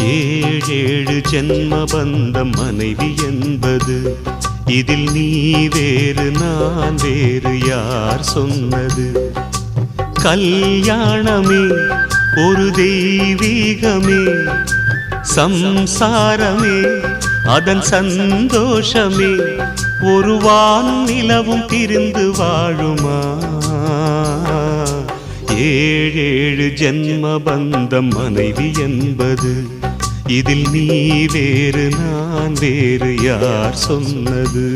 ஏழேழு ஜென்ம பந்தம் மனைவி என்பது, இதில் நீ வேறு நான் வேறு யார் சொன்னது? கல்யாணமே ஒரு தெய்வீகமே, சம்சாரமே அதன் சந்தோஷமே, ஒரு வானும் நிலவும் பிரிந்து வாழுமா? ஏழேழு ஜென்ம பந்தம் மனைவி என்பது, இதில் நீ வேறு நான் வேறு யார் சொன்னது?